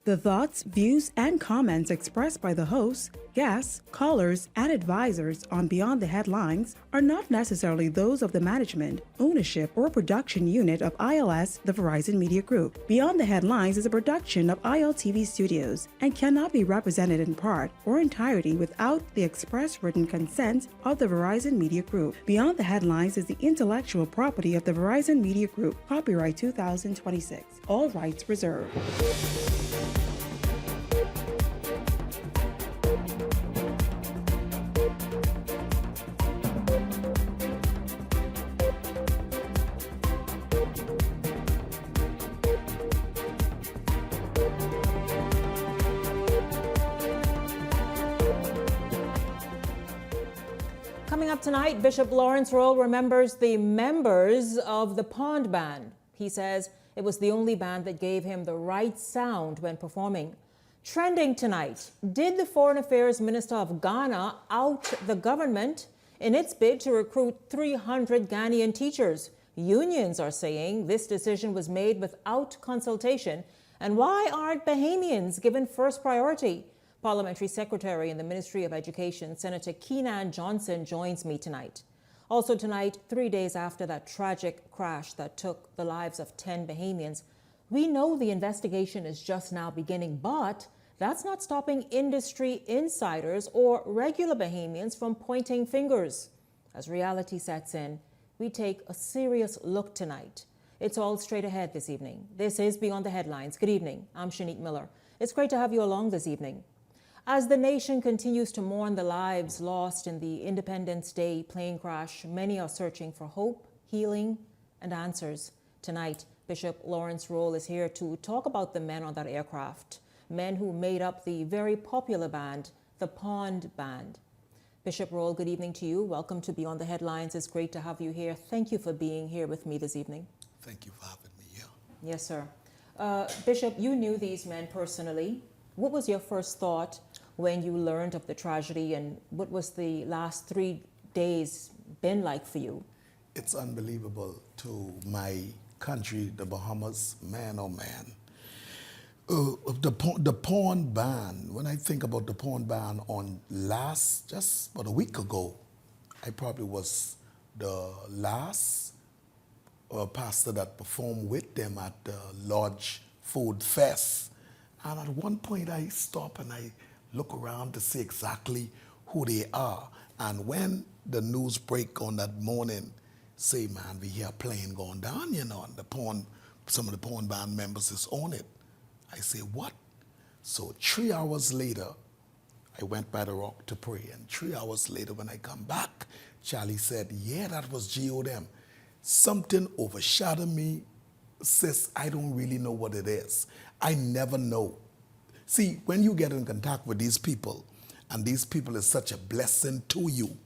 The thoughts, views, and comments expressed by the hosts, guests, callers, and advisors on Beyond the Headlines are not necessarily those of the management, ownership, or production unit of ILS, the Verizon Media Group. Beyond the Headlines is a production of ILTV Studios and cannot be represented in part or entirety without the express written consent of the Verizon Media Group. Beyond the Headlines is the intellectual property of the Verizon Media Group. Copyright 2026. All rights reserved. Coming up tonight, Bishop Lawrence Roll remembers the members of the Pond Band. He says it was the only band that gave him the right sound when performing. Trending tonight, did the Foreign Affairs Minister of Ghana out the government in its bid to recruit 300 Ghanaian teachers? Unions are saying this decision was made without consultation. And why aren't Bahamians given first priority? Parliamentary Secretary in the Ministry of Education, Senator Keenan Johnson, joins me tonight. Also tonight, 3 days after that tragic crash that took the lives of 10 Bahamians, we know the investigation is just now beginning, but that's not stopping industry insiders or regular Bahamians from pointing fingers. As reality sets in, we take a serious look tonight. It's all straight ahead this evening. This is Beyond the Headlines. Good evening. I'm Shanique Miller. It's great to have you along this evening. As the nation continues to mourn the lives lost in the Independence Day plane crash, many are searching for hope, healing, and answers. Tonight, Bishop Lawrence Roll is here to talk about the men on that aircraft, men who made up the very popular band, the Pond Band. Bishop Roll, good evening to you. Welcome to Beyond the Headlines. It's great to have you here. Thank you for being here with me this evening. Thank you for having me here. Yes, sir. Bishop, you knew these men personally. What was your first thought when you learned of the tragedy, and what was the last 3 days been like for you? It's unbelievable to my country, the Bahamas, man oh man. The Pond Band, when I think about the Pond Band on just about a week ago, I probably was the last pastor that performed with them at the Lodge Food Fest. And at one point I stop and I look around to see exactly who they are. And when the news break on that morning, say, man, we hear a plane going down, and some of the Pond Band members is on it. I say, what? So 3 hours later, I went by the rock to pray. And 3 hours later, when I come back, Charlie said, yeah, that was GOM. Something overshadowed me. Sis, I don't really know what it is. I never know. See, when you get in contact with these people, and these people is such a blessing to you,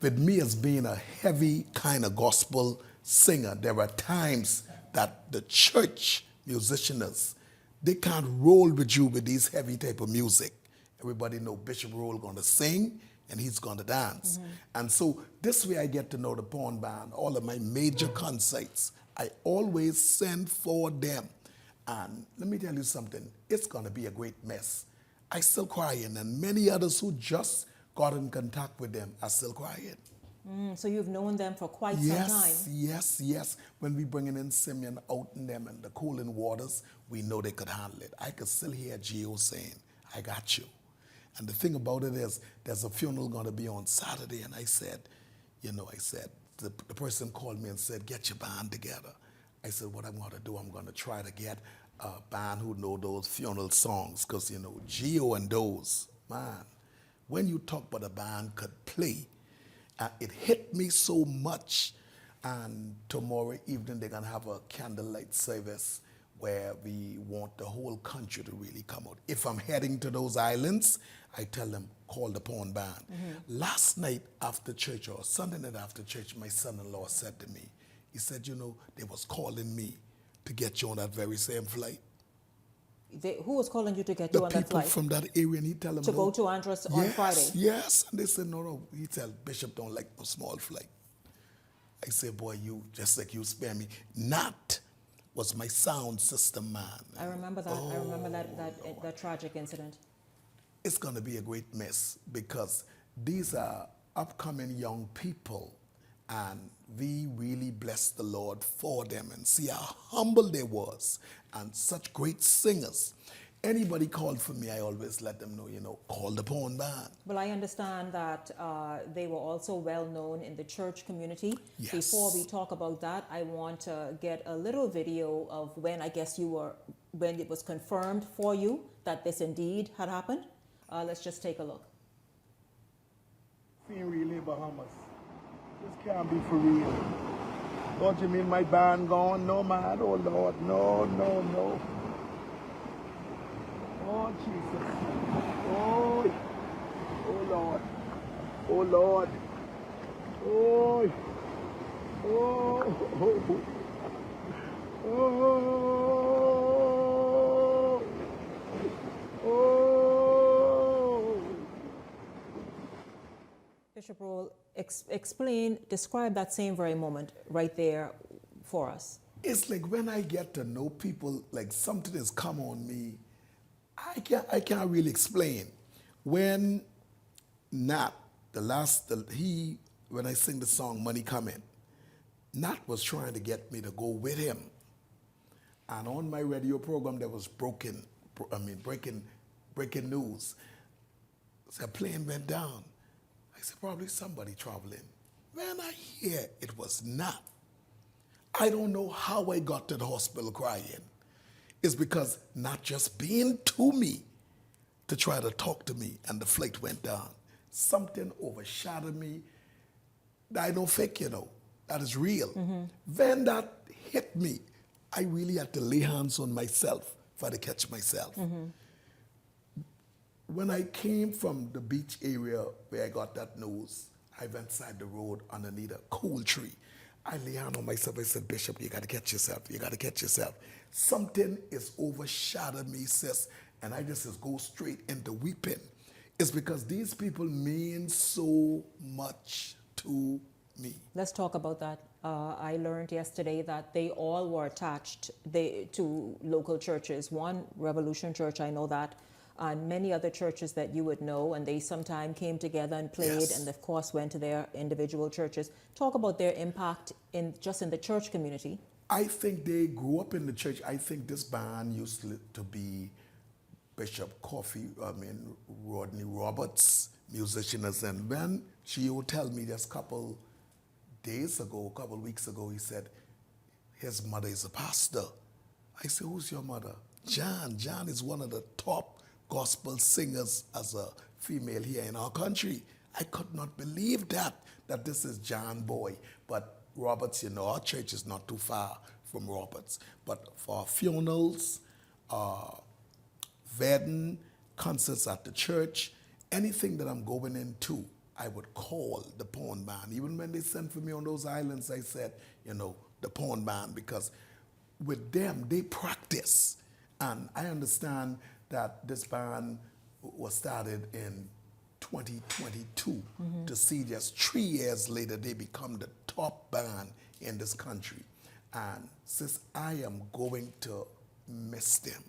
with me as being a heavy kind of gospel singer, there are times that the church musicians, they can't roll with you with these heavy type of music. Everybody know Bishop Roll going to sing, and he's going to dance. Mm-hmm. And so this way I get to know the Pond Band, all of my major concerts. I always send for them. And let me tell you something, it's going to be a great mess. I still crying, and many others who just got in contact with them are still crying. So you've known them for quite some time. Yes. When we bringing in Simeon out in them and the cooling waters, we know they could handle it. I could still hear Gio saying, I got you. And the thing about it is, there's a funeral going to be on Saturday, and I said, the person called me and said, get your band together. I said, what I'm going to do, I'm going to try to get a band who know those funeral songs, because, Gio and those, man, when you talk about a band could play, it hit me so much. And tomorrow evening, they're going to have a candlelight service where we want the whole country to really come out. If I'm heading to those islands, I tell them, call the Pond Band. Mm-hmm. Last night after church, or Sunday night after church, my son-in-law said to me, he said, they was calling me to get you on that very same flight. Who was calling you to get you on that flight? The people from that area, and he tell them to go to Andros on Friday? Yes, and they said, no. He tell Bishop don't like no small flight. I said, boy, you, just like you spare me. Not was my sound system man. I remember that. I remember that tragic incident. It's going to be a great mess because these are upcoming young people, and we really bless the Lord for them and see how humble they was and such great singers. Anybody called for me, I always let them know, call the Porn Band. Well, I understand that they were also well known in the church community. Yes. Before we talk about that, I want to get a little video of when when it was confirmed for you that this indeed had happened. Let's just take a look. Seeing real in Bahamas. This can't be for real. Don't you mean my band gone? No, man. Oh, Lord. No, no, no. Oh, Jesus. Oh, oh, Lord. Oh, Lord. Oh, oh, oh, oh, oh. Bishop Roll, describe that same very moment right there for us. It's like when I get to know people, like something has come on me, I can't really explain. When Nat, when I sing the song Money Coming, Nat was trying to get me to go with him. And on my radio program there was breaking news. So a plane went down. I said, probably somebody traveling. When I hear it was Nat, I don't know how I got to the hospital crying. It's because not just being to me to try to talk to me, and the flight went down. Something overshadowed me. I don't fake, that is real. When that hit me, I really had to lay hands on myself for to catch myself. When I came from the beach area where I got that news, I went side the road underneath a cool tree. I lay hand on myself. I said, Bishop, you got to catch yourself. You got to catch yourself. Something is overshadowed me, sis, and I just go straight into weeping. It's because these people mean so much to me. Let's talk about that. I learned yesterday that they all were attached to local churches. One, Revolution Church, I know that, and many other churches that you would know, and they sometime came together and played, Yes. and of course went to their individual churches. Talk about their impact in the church community. I think they grew up in the church. I think this band used to be Bishop Rodney Roberts, musicians, and when she would tell me just a couple weeks ago, he said his mother is a pastor. I said, who's your mother? Jan. Jan is one of the top gospel singers as a female here in our country. I could not believe that this is Jan Boy. But Roberts, our church is not too far from Roberts. But for funerals, wedding, concerts at the church, anything that I'm going into, I would call the Porn Band. Even when they sent for me on those islands, I said, the Porn Band, because with them, they practice. And I understand that this band was started in 2022 to see just 3 years later they become the top band in this country. And since I am going to miss them,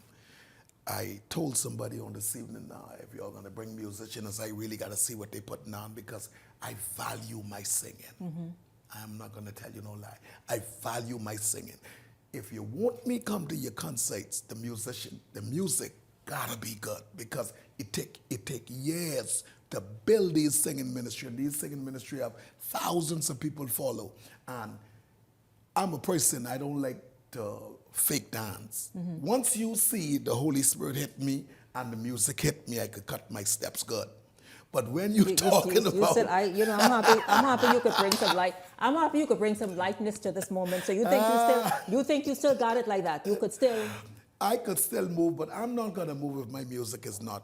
I told somebody on this evening, if you're going to bring musicians, I really got to see what they're putting on because I value my singing. I'm not going to tell you no lie. I value my singing. If you want me come to your concerts, the music gotta be good because it take years to build these singing ministry, and these singing ministry have thousands of people follow. And I'm a person, I don't like to fake dance. Once you see the Holy Spirit hit me and the music hit me, I could cut my steps good. But when you're talking about, I'm happy you could bring some light. I'm happy you could bring some lightness to this moment. So you think you still got it like that? You could still. I could still move, but I'm not gonna move if my music is not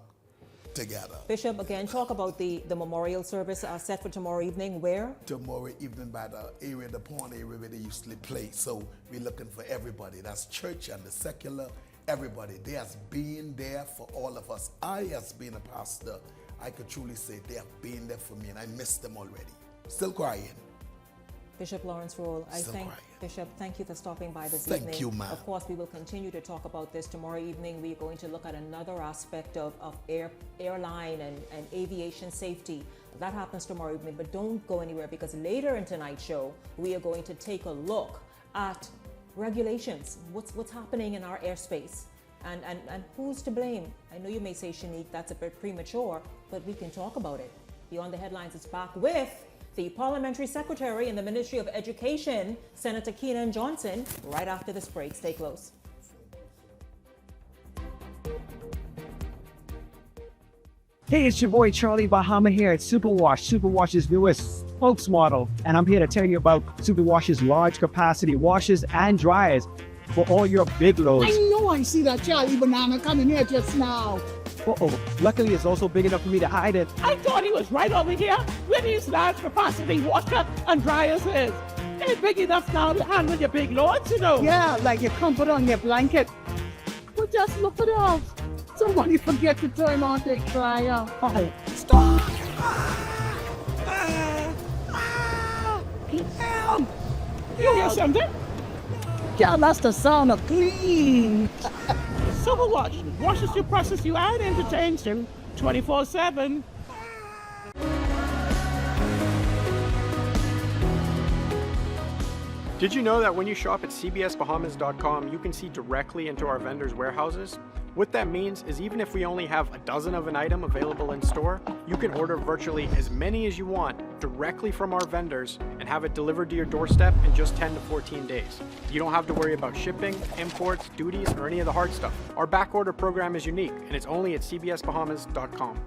together. Bishop, again, talk about the memorial service set for tomorrow evening. Where? Tomorrow evening by the Porn area where they usually play. So we're looking for everybody. That's church and the secular, everybody. They has been there for all of us. I, as being a pastor, I could truly say they have been there for me, and I miss them already. Still crying. Bishop Lawrence Roll, Still quiet. Bishop, thank you for stopping by this Thank evening. you, ma'am. Of course, we will continue to talk about this tomorrow evening. We're going to look at another aspect of airline and aviation safety. That happens tomorrow evening, but don't go anywhere, because later in tonight's show, we are going to take a look at regulations. What's happening in our airspace? And who's to blame? I know you may say, Shanique, that's a bit premature, but we can talk about it. Beyond the Headlines is back with the Parliamentary Secretary in the Ministry of Education, Senator Keenan Johnson, right after this break. Stay close. Hey, it's your boy Charlie Bahama here at Superwash, Superwash's newest spokesmodel, and I'm here to tell you about Superwash's large capacity washers and dryers for all your big loads. I know I see that Charlie Banana coming here just now. Luckily, it's also big enough for me to hide it. I thought he was right over here where these large capacity washer and dryers is. They're big enough now to handle your big loads, you know. Yeah, like your comfort on your blanket. But just look at us. Somebody forget to turn on the dryer. Oh, stop! Help! You hear something? Yeah, that's the sound of clean. Superwash washes you, processes you, and entertains you 24/7. Did you know that when you shop at cbsbahamas.com, you can see directly into our vendors' warehouses? What that means is even if we only have a dozen of an item available in store, you can order virtually as many as you want directly from our vendors and have it delivered to your doorstep in just 10 to 14 days. You don't have to worry about shipping, imports, duties, or any of the hard stuff. Our back order program is unique, and it's only at cbsbahamas.com.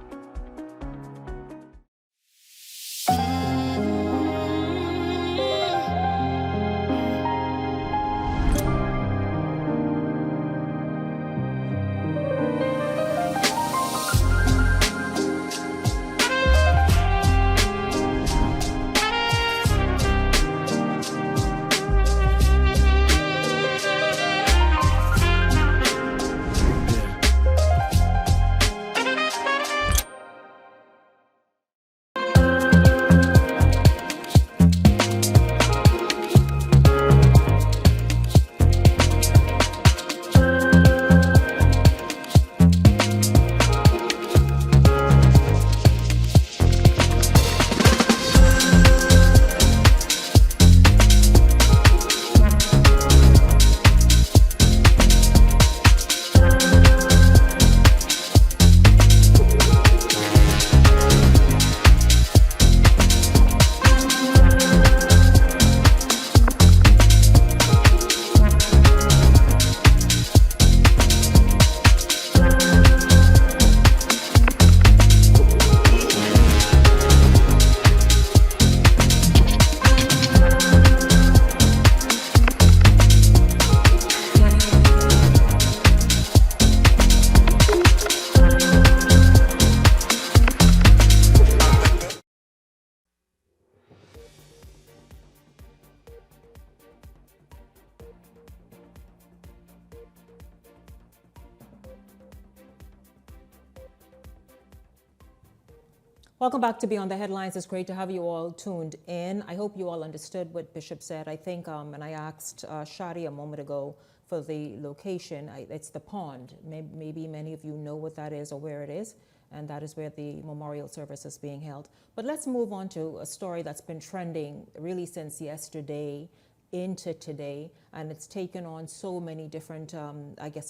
Welcome back to Beyond the Headlines. It's great to have you all tuned in. I hope you all understood what Bishop said. I think, and I asked Shadi a moment ago for the location, it's the pond. Maybe many of you know what that is or where it is, and that is where the memorial service is being held. But let's move on to a story that's been trending really since yesterday into today, and it's taken on so many different,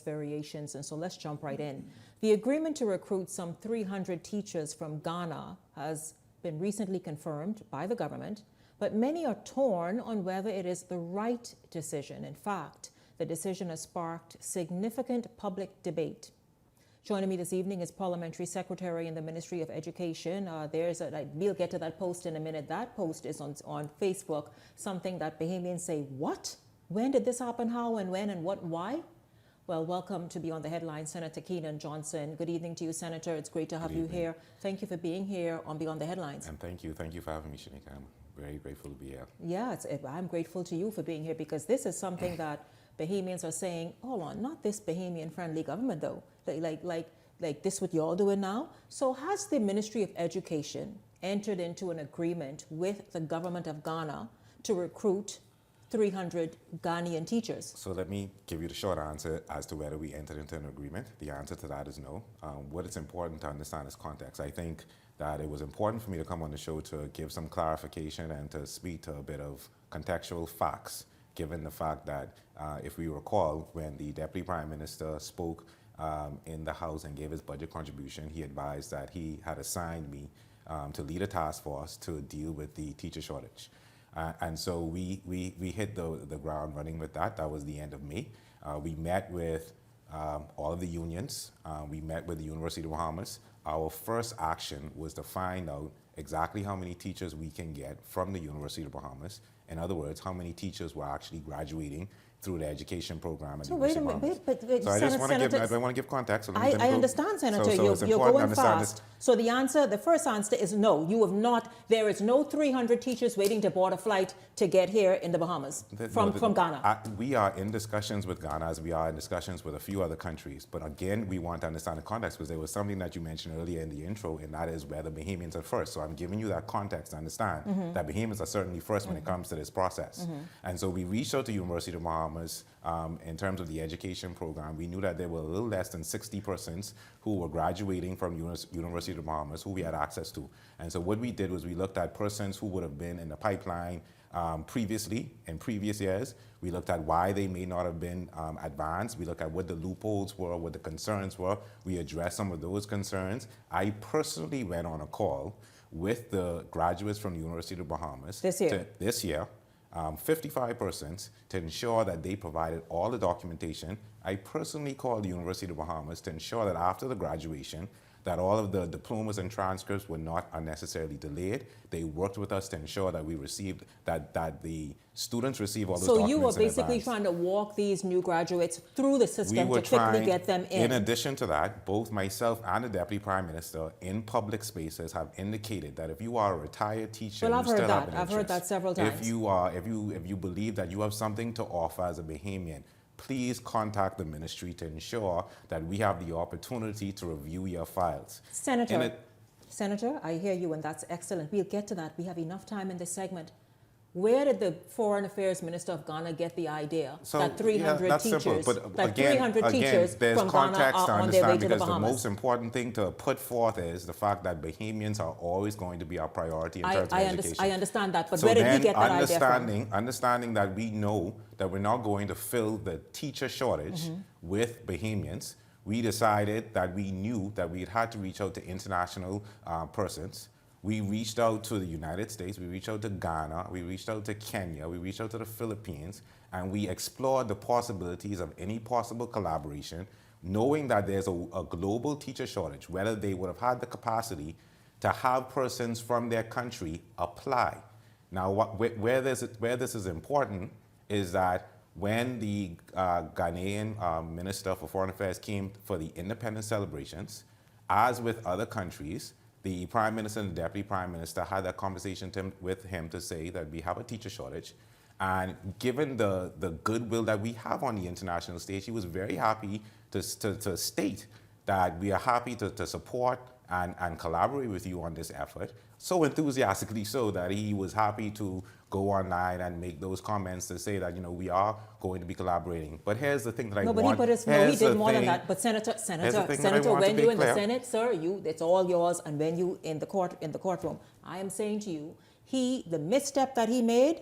variations, and so let's jump right in. The agreement to recruit some 300 teachers from Ghana has been recently confirmed by the government, but many are torn on whether it is the right decision. In fact, the decision has sparked significant public debate. Joining me this evening is Parliamentary Secretary in the Ministry of Education. We'll get to that post in a minute. That post is on Facebook, something that Bahamians say, what? When did this happen? How and when and what? Why? Well, welcome to Beyond the Headlines, Senator Keenan Johnson. Good evening to you, Senator. It's great to have you here. Thank you for being here on Beyond the Headlines. And thank you for having me, Shanique. I'm very grateful to be here. Yeah, I'm grateful to you for being here, because this is something that Bahamians are saying, hold on, not this Bahamian-friendly government, though. Like this what you're doing now? So has the Ministry of Education entered into an agreement with the government of Ghana to recruit 300 Ghanaian teachers? So let me give you the short answer as to whether we entered into an agreement. The answer to that is no. What it's important to understand is context. I think that it was important for me to come on the show to give some clarification and to speak to a bit of contextual facts, given the fact that if we recall, when the Deputy Prime Minister spoke in the House and gave his budget contribution, he advised that he had assigned me to lead a task force to deal with the teacher shortage. And so we hit the ground running with that. That was the end of May. We met with all of the unions. We met with the University of the Bahamas. Our first action was to find out exactly how many teachers we can get from the University of the Bahamas. In other words, how many teachers were actually graduating through the education program at the University of the Bahamas. But so I just want to give context. So I understand, Senator. You're going fast. So the first answer is no. You have not. There is no 300 teachers waiting to board a flight to get here in the Bahamas from Ghana. We are in discussions with Ghana as we are in discussions with a few other countries. But again, we want to understand the context because there was something that you mentioned earlier in the intro, and that is where the Bahamians are first. So I'm giving you that context to understand that Bahamians are certainly first when it comes to this process. And so we reached out to University of the Bahamas in terms of the education program. We knew that there were a little less than 60 persons who were graduating from University of the Bahamas who we had access to. And so what we did was we looked at persons who would have been in the pipeline previously, in previous years. We looked at why they may not have been advanced. We looked at what the loopholes were, what the concerns were. We addressed some of those concerns. I personally went on a call with the graduates from the University of the Bahamas this year, 55 persons, to ensure that they provided all the documentation. I personally called the University of the Bahamas to ensure that after the graduation, that all of the diplomas and transcripts were not unnecessarily delayed. They worked with us to ensure that we received, that the students receive all those documents. So you were basically trying to walk these new graduates through the system to quickly get them in. In addition to that, both myself and the Deputy Prime Minister in public spaces have indicated that if you are a retired teacher, well, I've heard that several times. If you believe that you have something to offer as a Bahamian, please contact the ministry to ensure that we have the opportunity to review your files. Senator, I hear you, and that's excellent. We'll get to that. We have enough time in this segment. Where did the Foreign Affairs Minister of Ghana get the idea that 300 teachers, there's from context Ghana are to on their way understand to the because the Bahamas? most important thing to put forth is the fact that Bahamians are always going to be our priority in terms of education. I understand that, but so where did he get that idea from? Understanding that we know that we're not going to fill the teacher shortage with Bahamians, we decided that we knew that we had to reach out to international persons. We reached out to the United States, we reached out to Ghana, we reached out to Kenya, we reached out to the Philippines, and we explored the possibilities of any possible collaboration, knowing that there's a global teacher shortage, whether they would have had the capacity to have persons from their country apply. Now, where this is important is that when the Ghanaian Minister for Foreign Affairs came for the independence celebrations, as with other countries, the Prime Minister and the Deputy Prime Minister had that conversation with him to say that we have a teacher shortage. And given the goodwill that we have on the international stage, he was very happy to state that we are happy to support and collaborate with you on this effort. So enthusiastically so that he was happy to go online and make those comments to say that, we are going to be collaborating. But here's the thing that I want. He did more than that. But Senator, when you're in the Senate, sir, it's all yours. And when you in the courtroom, I am saying to you, the misstep that he made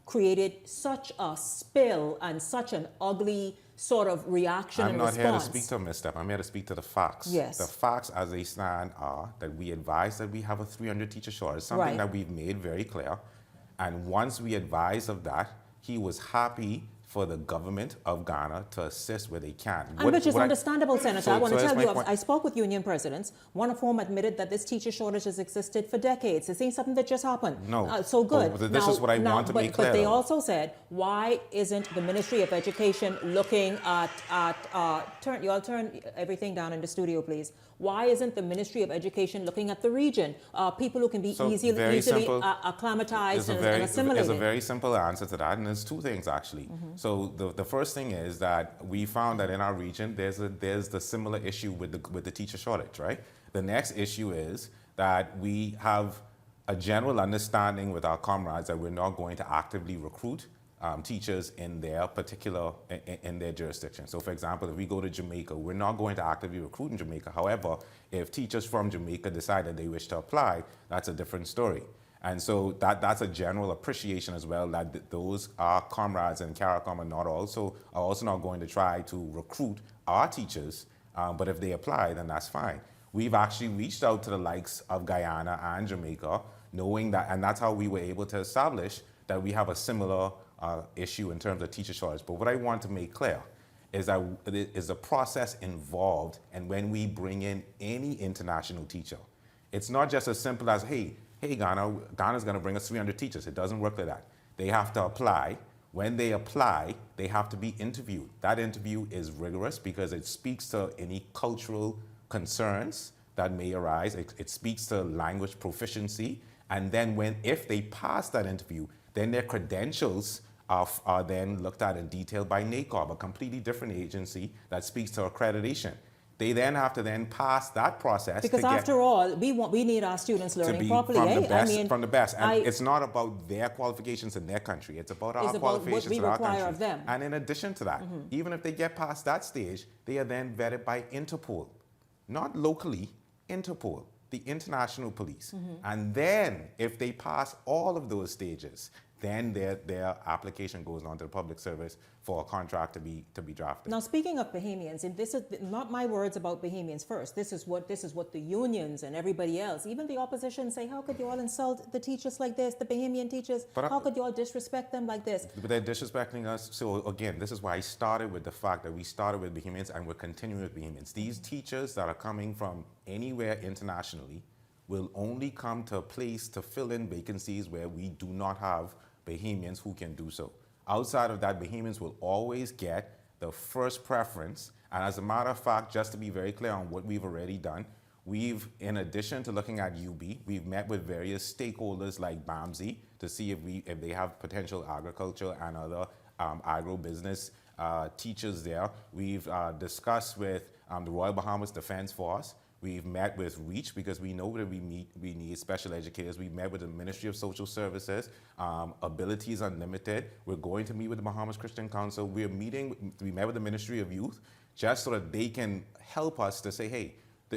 created such a spill and such an ugly sort of reaction and response. I'm not here to speak to a misstep. I'm here to speak to the facts. Yes. The facts as they stand are that we advise that we have a 300 teacher shortage, something that we've made very clear. And once we advised of that, he was happy for the government of Ghana to assist where they can. Which is understandable, Senator. I want to tell you, I spoke with union presidents, one of whom admitted that this teacher shortage has existed for decades. This ain't something that just happened. No. So good. This is what I want to make clear. But they also said, why isn't the Ministry of Education looking at you all turn everything down in the studio, please. Why isn't the Ministry of Education looking at the region? People who can be easily acclimatized and assimilated. There's a very simple answer to that, and there's two things actually. So the first thing is that we found that in our region there's the similar issue with the teacher shortage, right? The next issue is that we have a general understanding with our comrades that we're not going to actively recruit teachers in their particular, in their jurisdiction. So for example, if we go to Jamaica, we're not going to actively recruit in Jamaica. However, if teachers from Jamaica decide that they wish to apply, that's a different story. And so that's a general appreciation as well, that those our comrades in CARICOM are also not going to try to recruit our teachers, but if they apply, then that's fine. We've actually reached out to the likes of Guyana and Jamaica, knowing that, and that's how we were able to establish that we have a similar issue in terms of teacher shortage. But what I want to make clear is that it is a process involved, and when we bring in any international teacher, it's not just as simple as, hey, Ghana's going to bring us 300 teachers. It doesn't work like that. They have to apply. When they apply, they have to be interviewed. That interview is rigorous because it speaks to any cultural concerns that may arise. It speaks to language proficiency. And then if they pass that interview, then their credentials are then looked at in detail by NACOB, a completely different agency that speaks to accreditation. They then have to then pass that process. Because after all, we need our students learning properly. From the best. And it's not about their qualifications in their country. It's about our qualifications in our country. Of them. And in addition to that, even if they get past that stage, they are then vetted by Interpol. Not locally, Interpol, the international police. And then if they pass all of those stages, then their application goes on to the public service for a contract to be drafted. Now, speaking of Bahamians, and this is not my words about Bahamians first. This is what the unions and everybody else, even the opposition, say, how could you all insult the teachers like this, the Bahamian teachers? How could you all disrespect them like this? But they're disrespecting us. So again, this is why I started with the fact that we started with Bahamians and we're continuing with Bahamians. These teachers that are coming from anywhere internationally will only come to a place to fill in vacancies where we do not have Bahamians who can do so. Outside of that, Bahamians will always get the first preference. And as a matter of fact, just to be very clear on what we've already done, in addition to looking at UB, we've met with various stakeholders like BAMSI to see if they have potential agriculture and other agro-business teachers there. We've discussed with the Royal Bahamas Defense Force. We've met with REACH because we know that we need special educators. We've met with the Ministry of Social Services, Abilities Unlimited. We're going to meet with the Bahamas Christian Council. We met with the Ministry of Youth just so that they can help us to say, hey,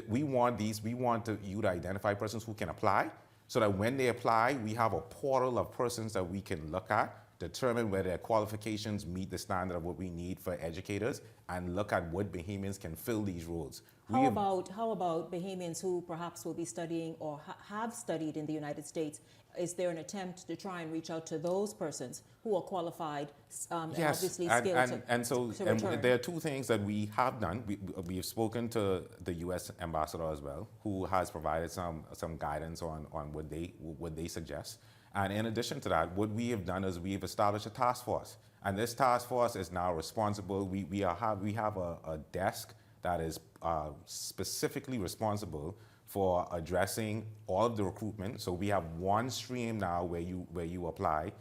we want you to identify persons who can apply so that when they apply, we have a portal of persons that we can look at, determine whether their qualifications meet the standard of what we need for educators, and look at what Bahamians can fill these roles. How about Bahamians who perhaps will be studying or have studied in the United States? Is there an attempt to try and reach out to those persons who are qualified and obviously skilled to return? There are two things that we have done. We have spoken to the U.S. ambassador as well, who has provided some guidance on what they suggest. And in addition to that, what we have done is we've established a task force, and this task force is now responsible. We have a desk that is specifically responsible for addressing all of the recruitment. So we have one stream now where you apply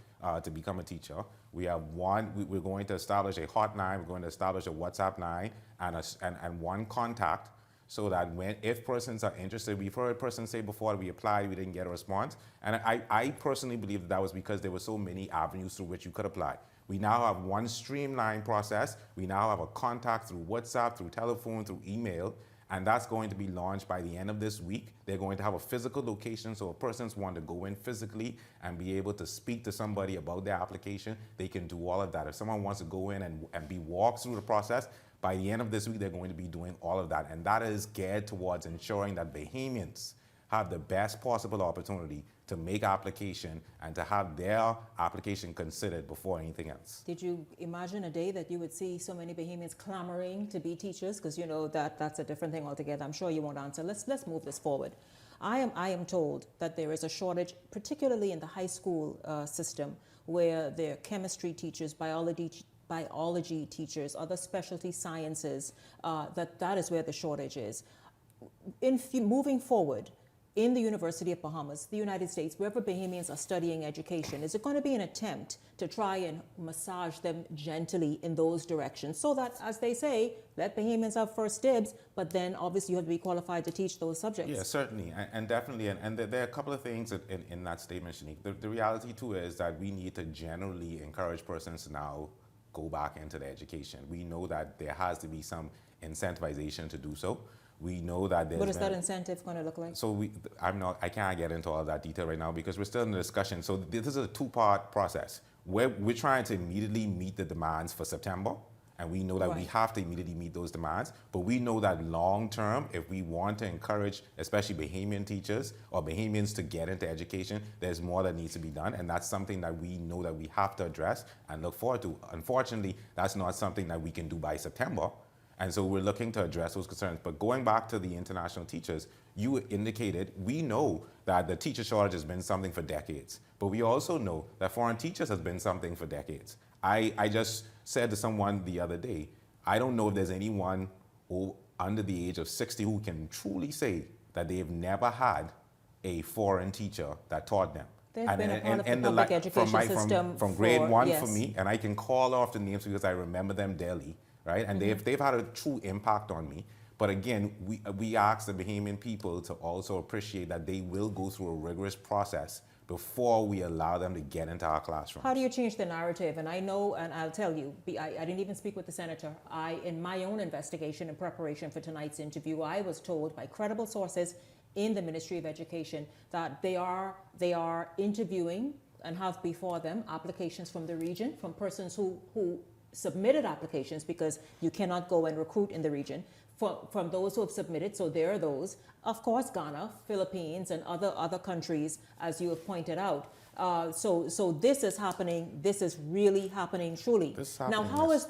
to become a teacher. We have we're going to establish a hotline, we're going to establish a WhatsApp line and one contact, so that if persons are interested, we've heard persons say before that we applied, we didn't get a response. And I personally believe that was because there were so many avenues through which you could apply. We now have one streamlined process. We now have a contact through WhatsApp, through telephone, through email, and that's going to be launched by the end of this week. They're going to have a physical location, so if persons want to go in physically and be able to speak to somebody about their application, they can do all of that. If someone wants to go in and be walked through the process, by the end of this week, they're going to be doing all of that. And that is geared towards ensuring that Bahamians have the best possible opportunity to make application and to have their application considered before anything else. Did you imagine a day that you would see so many Bahamians clamoring to be teachers? Because you know that's a different thing altogether. I'm sure you won't answer. Let's move this forward. I am told that there is a shortage, particularly in the high school system, where there are chemistry teachers, biology teachers, other specialty sciences, that is where the shortage is. Moving forward, in the University of Bahamas, the United States, wherever Bahamians are studying education, is it going to be an attempt to try and massage them gently in those directions so that, as they say, let Bahamians have first dibs, but then obviously you have to be qualified to teach those subjects? Yeah, certainly, and definitely, and there are a couple of things in that statement, Shanique. The reality too is that we need to generally encourage persons to now go back into their education. We know that there has to be some incentivization to do so. We know that there's What is that incentive going to look like? So I can't get into all that detail right now because we're still in the discussion. So this is a two-part process. We're trying to immediately meet the demands for September, and we know that we Right. have to immediately meet those demands. But we know that long term, if we want to encourage, especially Bahamian teachers or Bahamians to get into education, there's more that needs to be done, and that's something that we know that we have to address and look forward to. Unfortunately, that's not something that we can do by September. And so we're looking to address those concerns. But going back to the international teachers, you indicated we know that the teacher shortage has been something for decades. But we also know that foreign teachers has been something for decades. I just said to someone the other day, I don't know if there's anyone under the age of 60 who can truly say that they've never had a foreign teacher that taught them. They've been a part of the public education system from grade one yes. for me, and I can call off the names because I remember them daily. Right, and they've had a true impact on me. But again, we ask the Bahamian people to also appreciate that they will go through a rigorous process before we allow them to get into our classrooms. How do you change the narrative? And I know, and I'll tell you, I didn't even speak with the senator. In my own investigation in preparation for tonight's interview, I was told by credible sources in the Ministry of Education that they are interviewing and have before them applications from the region, from persons who submitted applications, because you cannot go and recruit in the region, from those who have submitted. So there are those, of course, Ghana, Philippines, and other countries, as you have pointed out. So this is happening. This is really happening truly. Now, how has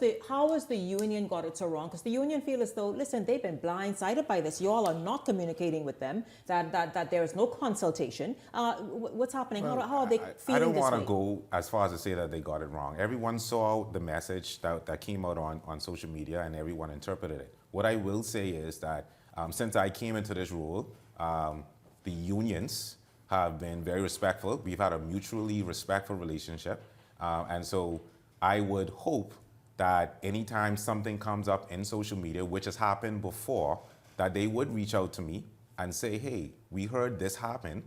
the union got it so wrong? Because the union feel as though, listen, they've been blindsided by this. You all are not communicating with them. That there is no consultation. What's happening? Well, how are they feeling this way? I don't want to go as far as to say that they got it wrong. Everyone saw the message that came out on social media, and everyone interpreted it. What I will say is that since I came into this role, the unions have been very respectful. We've had a mutually respectful relationship. And so I would hope that anytime something comes up in social media, which has happened before, that they would reach out to me and say, hey, we heard this happen,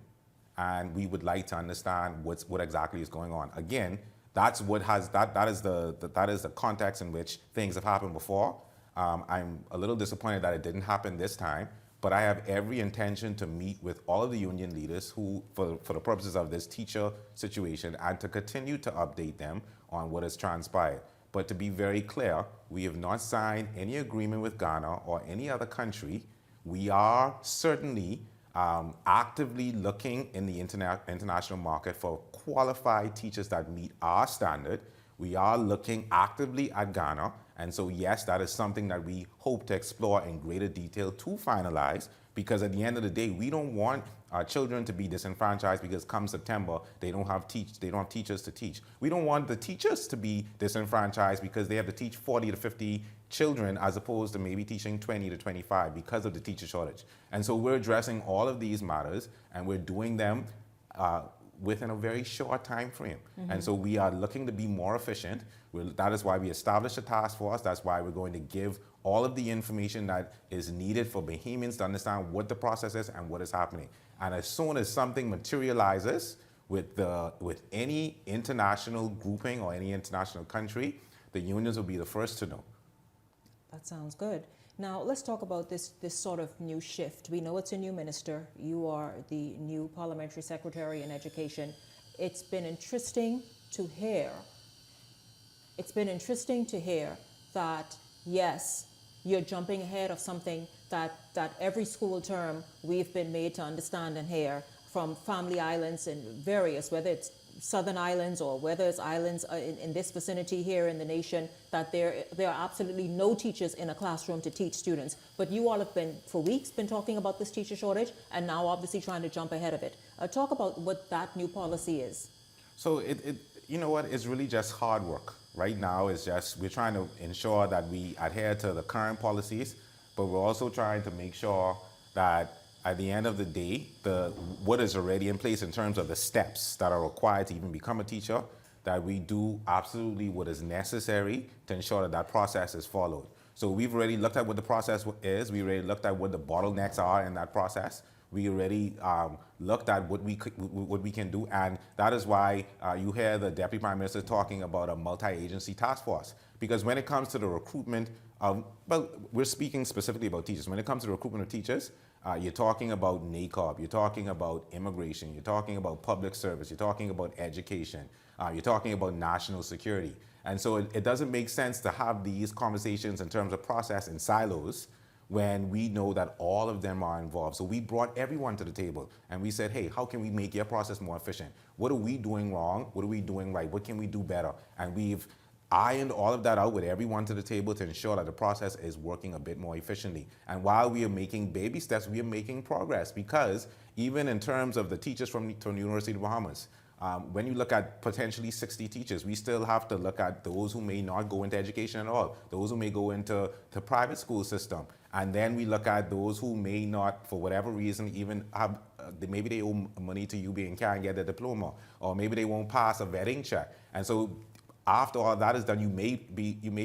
and we would like to understand what exactly is going on. Again, that's what has that is the context in which things have happened before. I'm a little disappointed that it didn't happen this time, but I have every intention to meet with all of the union leaders who, for the purposes of this teacher situation, and to continue to update them on what has transpired. But to be very clear, we have not signed any agreement with Ghana or any other country. We are certainly actively looking in the international market for qualified teachers that meet our standard. We are looking actively at Ghana. And so, yes, that is something that we hope to explore in greater detail to finalize, because at the end of the day, we don't want our children to be disenfranchised because come September, they don't have teachers to teach. We don't want the teachers to be disenfranchised because they have to teach 40 to 50 children as opposed to maybe teaching 20 to 25 because of the teacher shortage. And so we're addressing all of these matters, and we're doing them within a very short time frame. And so we are looking to be more efficient. That is why we established a task force. That's why we're going to give all of the information that is needed for Bahamians to understand what the process is and what is happening. And as soon as something materializes with any international grouping or any international country, the unions will be the first to know. That sounds good. Now, let's talk about this sort of new shift. We know it's a new minister. You are the new parliamentary secretary in education. It's been interesting to hear. That, yes, you're jumping ahead of something that every school term we've been made to understand and hear from family islands and various, whether it's southern islands or whether it's islands in this vicinity here in the nation, that there are absolutely no teachers in a classroom to teach students. But you all have been, for weeks, been talking about this teacher shortage, and now obviously trying to jump ahead of it. Talk about what that new policy is. So you know what, it's really just hard work. Right now, it's just, we're trying to ensure that we adhere to the current policies, but we're also trying to make sure that at the end of the day, what is already in place in terms of the steps that are required to even become a teacher, that we do absolutely what is necessary to ensure that that process is followed. So we've already looked at what the process is. We already looked at what the bottlenecks are in that process. We already looked at what we can do, and that is why you hear the Deputy Prime Minister talking about a multi-agency task force. Because when it comes to the recruitment of, well, we're speaking specifically about teachers. When it comes to the recruitment of teachers, you're talking about NACOB, you're talking about immigration, you're talking about public service, you're talking about education, you're talking about national security. And so it doesn't make sense to have these conversations in terms of process in silos when we know that all of them are involved. So we brought everyone to the table and we said, hey, how can we make your process more efficient? What are we doing wrong? What are we doing right? What can we do better? And we've ironed all of that out with everyone to the table to ensure that the process is working a bit more efficiently. And while we are making baby steps, we are making progress, because even in terms of the teachers from the University of the Bahamas, when you look at potentially 60 teachers, we still have to look at those who may not go into education at all, those who may go into the private school system. And then we look at those who may not, for whatever reason, even have, maybe they owe money to UB and can't get a diploma, or maybe they won't pass a vetting check. And so after all that is done, you may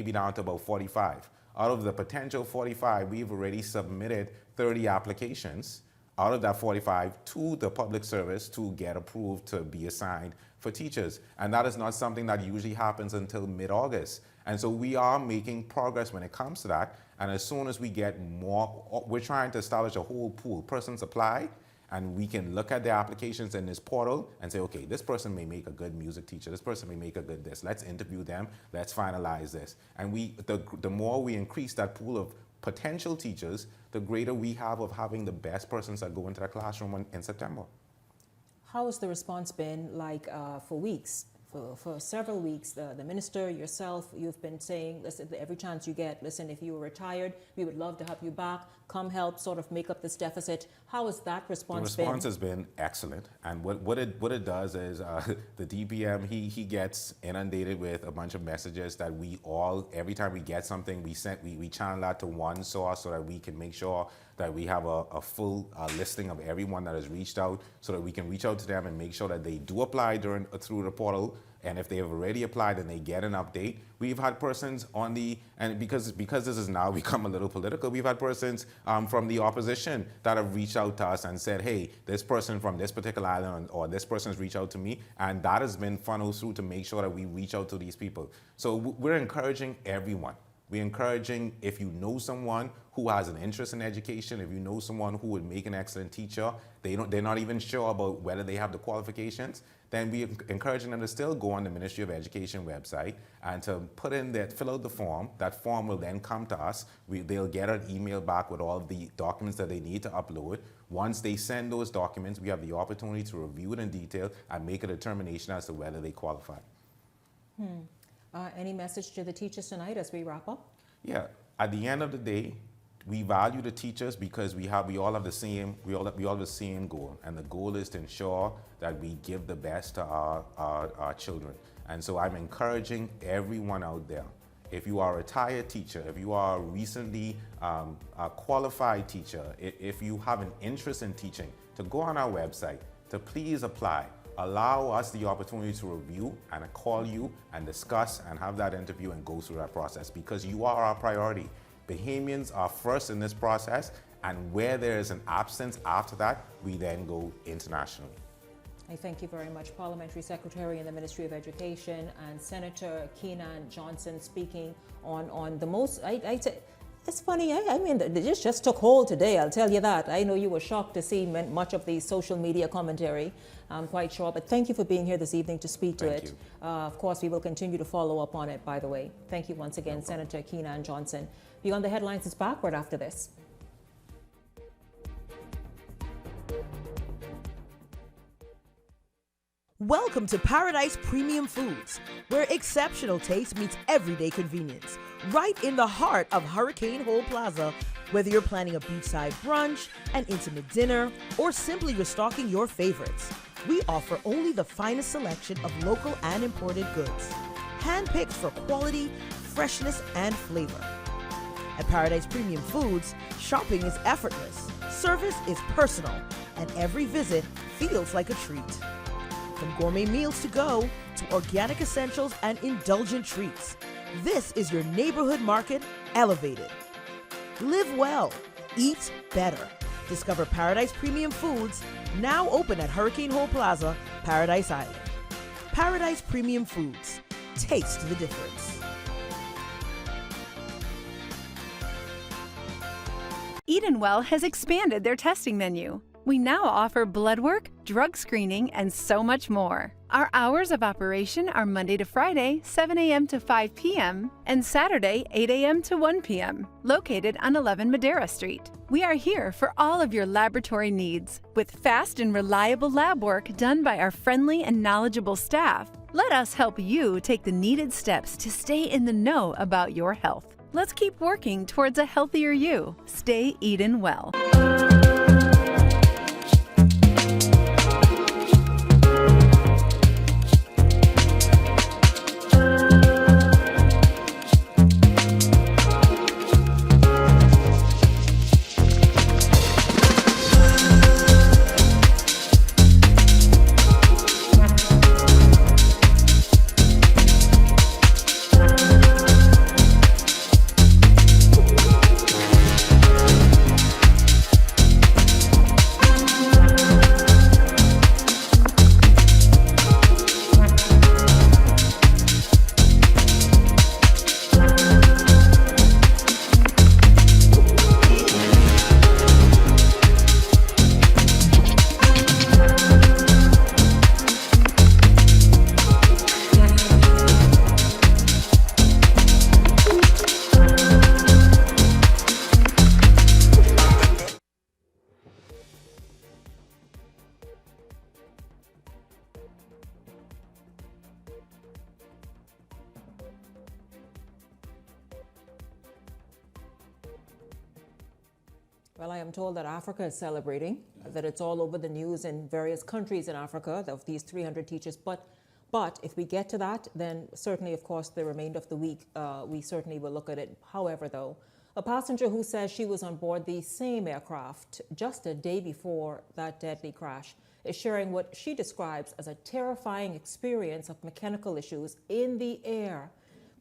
be down to about 45. Out of the potential 45, we've already submitted 30 applications out of that 45 to the public service to get approved to be assigned for teachers. And that is not something that usually happens until mid-August. And so we are making progress when it comes to that. And as soon as we get more, we're trying to establish a whole pool, persons apply, and we can look at their applications in this portal and say, okay, this person may make a good music teacher, this person may make a good this, let's interview them, let's finalize this. And the more we increase that pool of potential teachers, the greater we have of having the best persons that go into the classroom in September. How has the response been like for weeks? For several weeks, the minister, yourself, you've been saying, listen, every chance you get, listen, if you were retired, we would love to have you back, come help sort of make up this deficit. How has that response been? The response has been excellent. And what it does is the DPM, he gets inundated with a bunch of messages that we all, every time we get something, we channel that to one source so that we can make sure that we have a full listing of everyone that has reached out, so that we can reach out to them and make sure that they do apply through the portal. And if they have already applied and they get an update, we've had persons and because this has now become a little political, we've had persons from the opposition that have reached out to us and said, hey, this person from this particular island or this person's reached out to me, and that has been funneled through to make sure that we reach out to these people. So we're encouraging everyone. We're encouraging, if you know someone who has an interest in education, if you know someone who would make an excellent teacher, they're not even sure about whether they have the qualifications, then we're encouraging them to still go on the Ministry of Education website and to fill out the form. That form will then come to us. They'll get an email back with all of the documents that they need to upload. Once they send those documents, we have the opportunity to review it in detail and make a determination as to whether they qualify. Any message to the teachers tonight as we wrap up? Yeah, at the end of the day, we value the teachers because we all have the same goal, and the goal is to ensure that we give the best to our children. And so I'm encouraging everyone out there, if you are a retired teacher, if you are a recently a qualified teacher, if you have an interest in teaching, to go on our website, to please apply. Allow us the opportunity to review and call you and discuss and have that interview and go through that process, because you are our priority. Bahamians are first in this process, and where there is an absence after that, we then go internationally. I thank you very much, Parliamentary Secretary in the Ministry of Education and Senator Keenan Johnson, speaking on the most, it's funny, I mean, this just took hold today, I'll tell you that. I know you were shocked to see much of the social media commentary, I'm quite sure, but thank you for being here this evening to speak to it. Of course, we will continue to follow up on it, by the way. Thank you once again, Senator Keenan Johnson. Beyond the Headlines is back right after this. Welcome to Paradise Premium Foods, where exceptional taste meets everyday convenience. Right in the heart of Hurricane Hole Plaza, whether you're planning a beachside brunch, an intimate dinner, or simply restocking your favorites, we offer only the finest selection of local and imported goods, handpicked for quality, freshness, and flavor. At Paradise Premium Foods, shopping is effortless, service is personal, and every visit feels like a treat. From gourmet meals to go to organic essentials and indulgent treats, this is your neighborhood market elevated. Live well, eat better. Discover Paradise Premium Foods, now open at Hurricane Hole Plaza, Paradise Island. Paradise Premium Foods. Taste the difference. Edenwell has expanded their testing menu. We now offer blood work, drug screening, and so much more. Our hours of operation are Monday to Friday, 7 a.m. to 5 p.m., and Saturday, 8 a.m. to 1 p.m., located on 11 Madera Street. We are here for all of your laboratory needs, with fast and reliable lab work done by our friendly and knowledgeable staff. Let us help you take the needed steps to stay in the know about your health. Let's keep working towards a healthier you. Stay Eden well. Well, I am told that Africa is celebrating, that it's all over the news in various countries in Africa, of these 300 teachers. But if we get to that, then certainly, of course, the remainder of the week, we certainly will look at it. However, though, a passenger who says she was on board the same aircraft just a day before that deadly crash is sharing what she describes as a terrifying experience of mechanical issues in the air.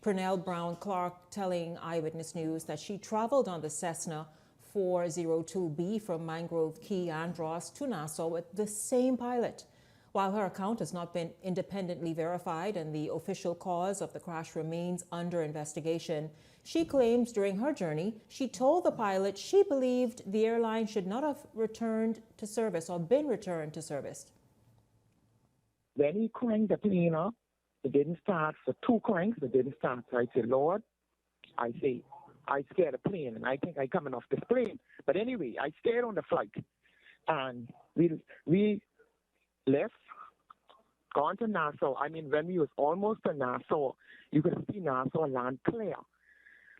Pernell Brown-Clark telling Eyewitness News that she traveled on the Cessna 402B from Mangrove Key, Andros to Nassau with the same pilot. While her account has not been independently verified and the official cause of the crash remains under investigation, she claims during her journey, she told the pilot she believed the airline should not have returned to service or been returned to service. When he cranked the plane up, it didn't start. For 2 cranks, it didn't start. So I said, Lord, I scared the plane, and I think I'm coming off this plane. But anyway, I stayed on the flight, and we left, gone to Nassau. I mean, when we was almost to Nassau, you could see Nassau land clear.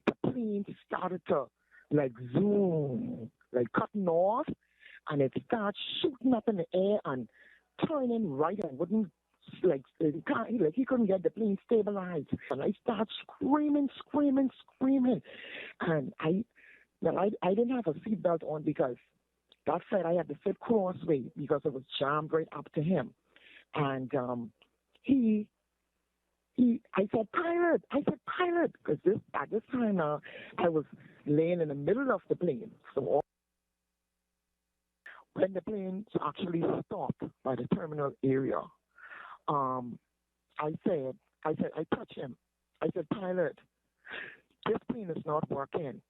The plane started to, like, zoom, like cutting off, and it started shooting up in the air and turning right and wouldn't, like he couldn't get the plane stabilized. And I started screaming. And I didn't have a seatbelt on because that said I had to sit crossway because it was jammed right up to him. And I said, pilot, because at this time I was laying in the middle of the plane. So when the plane actually stopped by the terminal area, I touched him. I said, pilot, this plane is not working.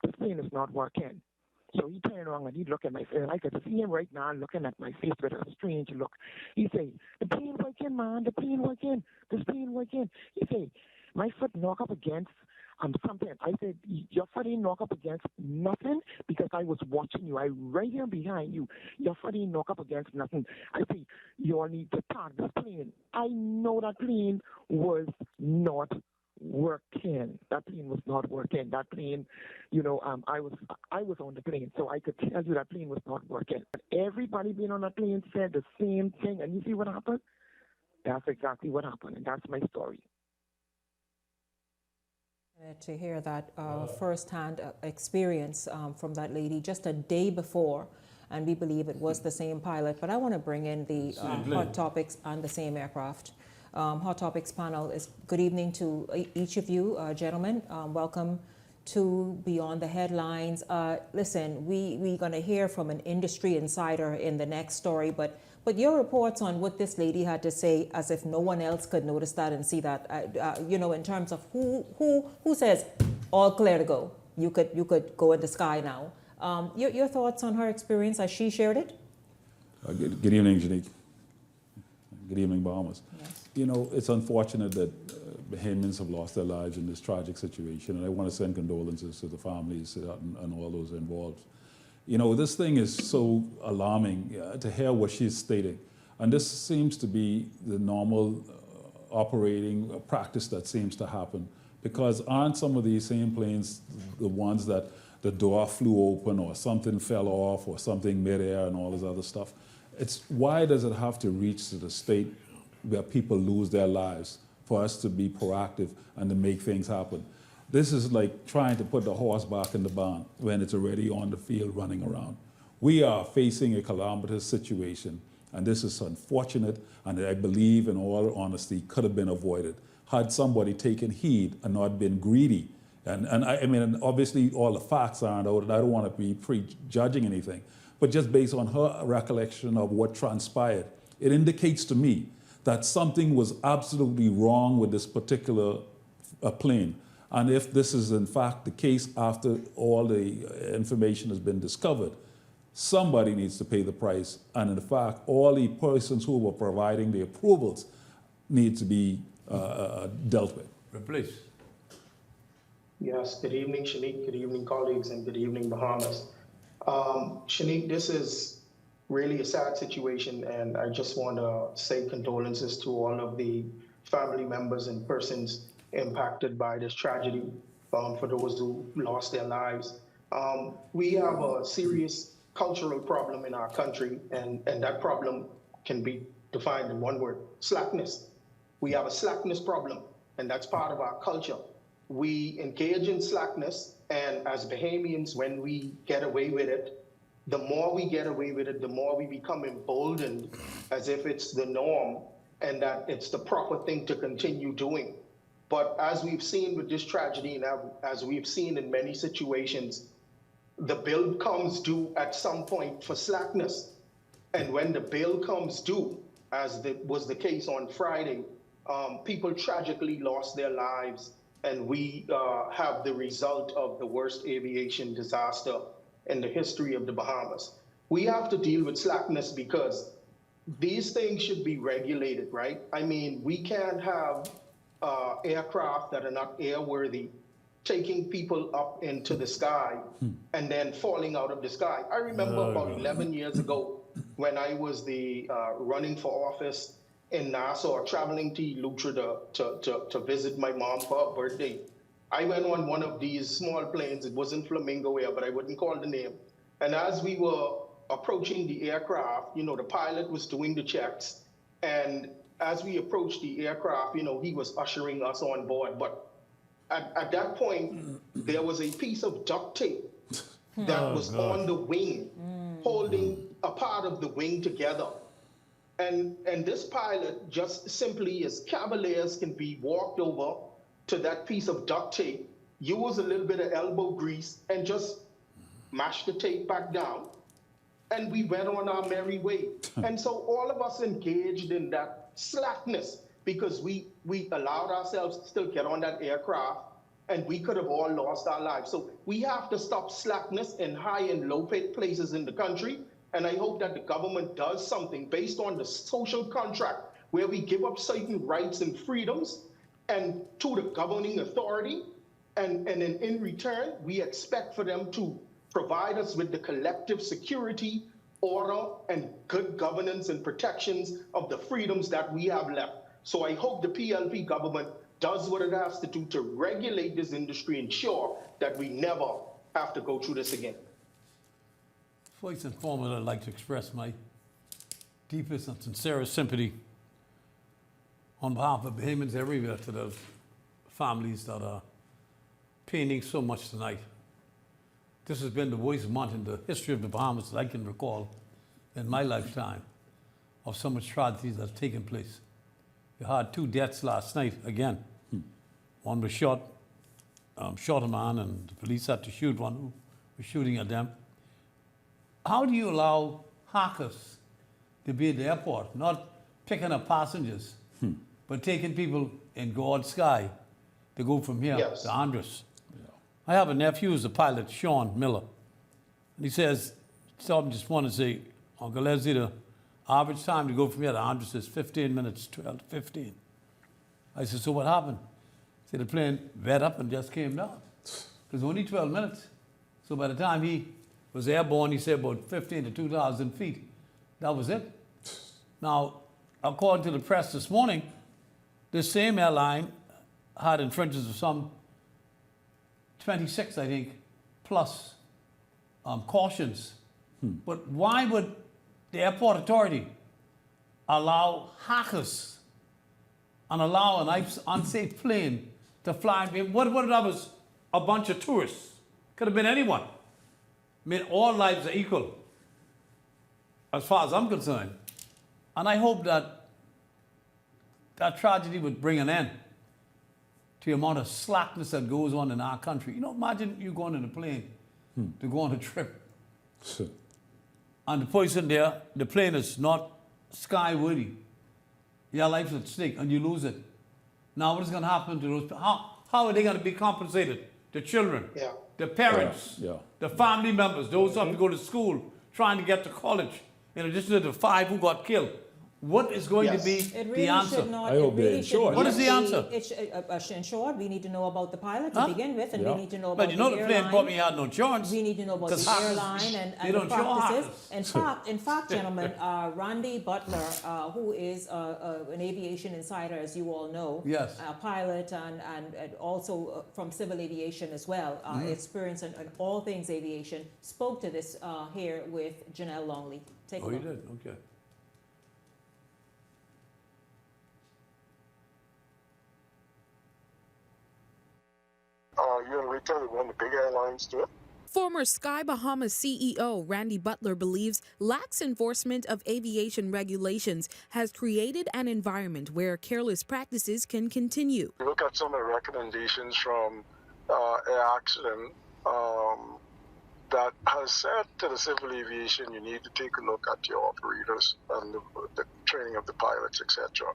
So he turned around and he looked at my face. I could see him right now looking at my face with a strange look. He said, the plane working, man, the plane working. He said, my foot knocked up against something. I said, your foot ain't knocked up against nothing because I was watching you. I right here behind you. Your foot ain't knocked up against nothing. I said, you all need to park this plane. I know that plane was not working. That plane was not working. That plane, I was on the plane, so I could tell you that plane was not working. Everybody being on that plane said the same thing, and you see what happened? That's exactly what happened, and that's my story. To hear that first-hand experience from that lady just a day before, and we believe it was the same pilot. But I want to bring in the Hot Topics on the same aircraft. Hot Topics panel is good evening to each of you, gentlemen. Welcome to Beyond the Headlines. Listen, we're going to hear from an industry insider in the next story, but your reports on what this lady had to say, as if no one else could notice that and see that, you know, in terms of who says all clear to go. You could go in the sky now. Your thoughts on her experience as she shared it? Good evening, Janique. Good evening, Bahamas. Yes. You know, it's unfortunate that Bahamians have lost their lives in this tragic situation, and I want to send condolences to the families and all those involved. You know, this thing is so alarming to hear what she's stating, and this seems to be the normal operating practice that seems to happen, because aren't some of these same planes the ones that the door flew open or something fell off or something midair and all this other stuff? It's why does it have to reach to the state where people lose their lives for us to be proactive and to make things happen? This is like trying to put the horse back in the barn when it's already on the field running around. We are facing a calamitous situation, and this is unfortunate, and I believe, in all honesty, could have been avoided had somebody taken heed and not been greedy. And I mean, obviously all the facts aren't out, and I don't want to be prejudging anything, but just based on her recollection of what transpired, it indicates to me that something was absolutely wrong with this particular plane. And if this is in fact the case after all the information has been discovered, somebody needs to pay the price. And in fact, all the persons who were providing the approvals need to be dealt with. Please. Yes, good evening, Shanique. Good evening, colleagues, and good evening, Bahamas. Shanique, this is really a sad situation, and I just want to say condolences to all of the family members and persons impacted by this tragedy, for those who lost their lives. We have a serious cultural problem in our country, and that problem can be defined in one word: slackness. We have a slackness problem, and that's part of our culture. We engage in slackness, and as Bahamians, when we get away with it, the more we get away with it, the more we become emboldened as if it's the norm and that it's the proper thing to continue doing. But as we've seen with this tragedy, and as we've seen in many situations, the bill comes due at some point for slackness. And when the bill comes due, as was the case on Friday, people tragically lost their lives, and we have the result of the worst aviation disaster in the history of the Bahamas. We have to deal with slackness because these things should be regulated, right? I mean, we can't have aircraft that are not airworthy taking people up into the sky and then falling out of the sky. I remember about 11 years ago when I was running for office in Nassau, traveling to Eleuthera to visit my mom for her birthday. I went on one of these small planes. It wasn't Flamingo Air, but I wouldn't call the name. And as we were approaching the aircraft, you know, the pilot was doing the checks. And as we approached the aircraft, you know, he was ushering us on board. But at that point, there was a piece of duct tape that was on the wing, holding a part of the wing together. And this pilot, just simply as cavalier as can be, walked over to that piece of duct tape, use a little bit of elbow grease, and just mash the tape back down. And we went on our merry way. And so all of us engaged in that slackness because we allowed ourselves to still get on that aircraft, and we could have all lost our lives. So we have to stop slackness in high and low places in the country. And I hope that the government does something based on the social contract where we give up certain rights and freedoms and to the governing authority, and then in return, we expect for them to provide us with the collective security, order, and good governance and protections of the freedoms that we have left. So I hope the PLP government does what it has to do to regulate this industry, ensure that we never have to go through this again. First and foremost, I'd like to express my deepest and sincerest sympathy on behalf of Bahamians everywhere to those families that are paining so much tonight. this has been the worst month in the history of the Bahamas that I can recall in my lifetime of so much tragedy that's taken place. You had 2 deaths last night again. One was shot a man, and the police had to shoot one who was shooting at them. How do you allow hackers to be at the airport, not picking up passengers, but taking people in God's sky to go from here to Andres? I have a nephew who's a pilot, Sean Miller, and he says, just want to say, Uncle Leslie, the average time to go from here to Andres is 15 minutes, 12 to 15. I said, so what happened? He said, the plane wet up and just came down. It was only 12 minutes. So by the time he was airborne, he said about 15 to 2,000 feet. That was it. Now, according to the press this morning, this same airline had infringements of some 26, I think, plus cautions. But why would the airport authority allow hackers and allow an unsafe plane to fly? What if that was a bunch of tourists? Could have been anyone. I mean, all lives are equal, as far as I'm concerned. And I hope that that tragedy would bring an end to the amount of slackness that goes on in our country. You know, imagine you going in a plane to go on a trip. And the person there, the plane is not sky-worthy. Your life's at stake and you lose it. Now what is going to happen to those people? How are they going to be compensated? The children, the parents, the family members, those who have to go to school, trying to get to college, in addition to the 5 who got killed. What is going to be the answer? I hope they're insured. What is the answer? Insured. We need to know about the pilot to begin with, and we need to know about the airline. But you know the plane probably had no insurance. We need to know about the airline and the practices. In fact, gentlemen, Randy Butler, who is an aviation insider, as you all know, a pilot and also from civil aviation as well, experience in all things aviation, spoke to this here with Janelle Longley. Take a look. Oh, you did? Okay. You're in retail with one of the big airlines do it. Former Sky Bahamas CEO Randy Butler believes lax enforcement of aviation regulations has created an environment where careless practices can continue. You look at some of the recommendations from Air Accident that has said to the civil aviation, you need to take a look at your operators and the training of the pilots, etc.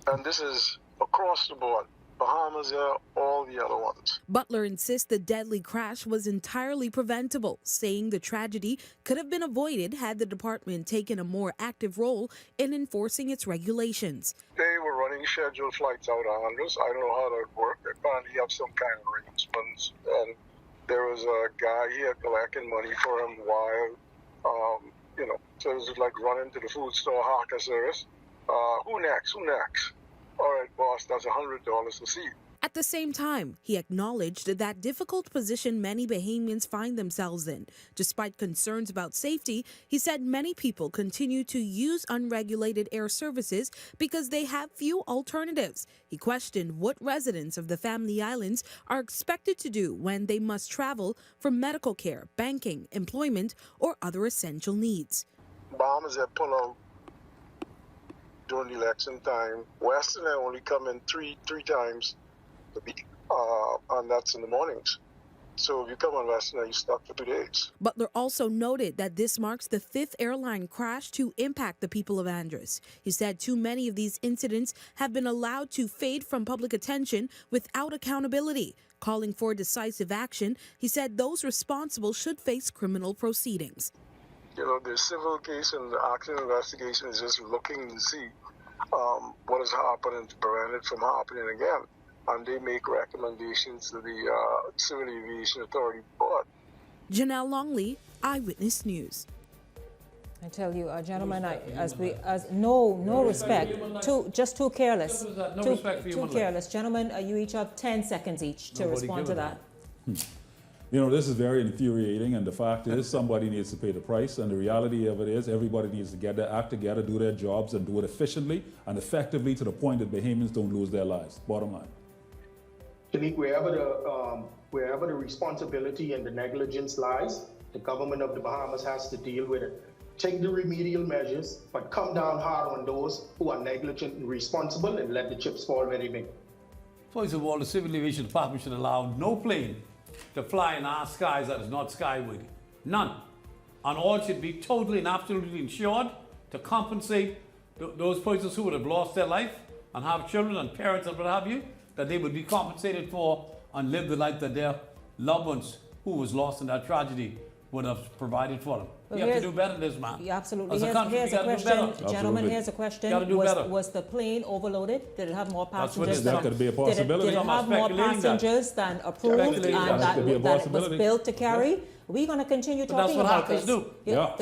And this is across the board. Bahamas are all the other ones. Butler insists the deadly crash was entirely preventable, saying the tragedy could have been avoided had the department taken a more active role in enforcing its regulations. They were running scheduled flights out of Andres. I don't know how that worked. They apparently have some kind of arrangements. And there was a guy here collecting money for him while, so it was like running to the food store, hawker service. Who next? All right, boss, that's $100 a seat. At the same time, he acknowledged that difficult position many Bahamians find themselves in. Despite concerns about safety, he said many people continue to use unregulated air services because they have few alternatives. He questioned what residents of the Family Islands are expected to do when they must travel for medical care, banking, employment, or other essential needs. Bahamas have pulled out during election time. Western Air only come in three times a week, and that's in the mornings. So if you come on Western Air, you're stuck for 2 days. Butler also noted that this marks the 5th airline crash to impact the people of Andres. He said too many of these incidents have been allowed to fade from public attention without accountability. Calling for decisive action, he said those responsible should face criminal proceedings. You know, the civil case and the accident investigation is just looking to see what has happened and to prevent it from happening again. And they make recommendations to the Civil Aviation Authority Board. Janelle Longley, Eyewitness News. I tell you, gentlemen, no respect, too careless, too careless. Gentlemen, you each have 10 seconds each to respond to that. You know, this is very infuriating, and the fact is somebody needs to pay the price, and the reality of it is everybody needs to get their act together, do their jobs, and do it efficiently and effectively to the point that Bahamians don't lose their lives. Bottom line. Shanique, wherever the wherever the responsibility and the negligence lies, the government of the Bahamas has to deal with it. Take the remedial measures, but come down hard on those who are negligent and responsible and let the chips fall where they may. First of all, the Civil Aviation Department should allow no plane to fly in our skies that is not skyworthy. None. And all should be totally and absolutely insured to compensate those persons who would have lost their life and have children and parents and what have you, that they would be compensated for and live the life that their loved ones who was lost in that tragedy would have provided for them. Well, you have to do better than this, man. Yeah, absolutely. As a country, Here's we a gotta do question, better. gentlemen. Here's a question. Gotta do better. Was the plane overloaded? Did it have more That's what passengers? it is. That could be a possibility. Did it have more passengers than approved Speculating and that that could be a it was possibility. built to carry? We're going to continue But that's talking what about hackers this. do. Yeah.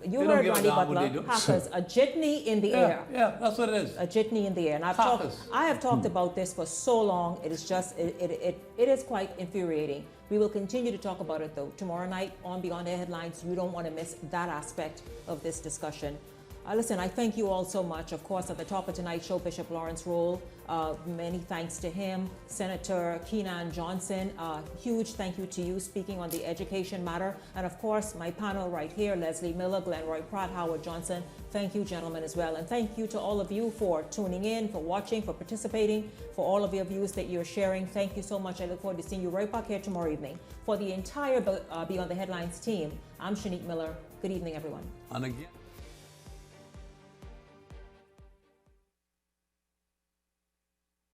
You They don't heard give a Ronnie damn what Butler. they do. Hackers, a jitney in the Yeah, air. yeah, that's what it is. A jitney in the air. And Hackers. I have talked about this for so long. It is just, it is quite infuriating. We will continue to talk about it though. Tomorrow night on Beyond the Headlines, you don't want to miss that aspect of this discussion. Listen, I thank you all so much. Of course, at the top of tonight's show, Bishop Lawrence Roll, many thanks to him. Senator Keenan Johnson, huge thank you to you speaking on the education matter. And of course, my panel right here, Leslie Miller, Glenroy Pratt, Howard Johnson. Thank you, gentlemen, as well. And thank you to all of you for tuning in, for watching, for participating, for all of your views that you're sharing. Thank you so much. I look forward to seeing you right back here tomorrow evening. For the entire Beyond the Headlines team, I'm Shanique Miller. Good evening, everyone. And again.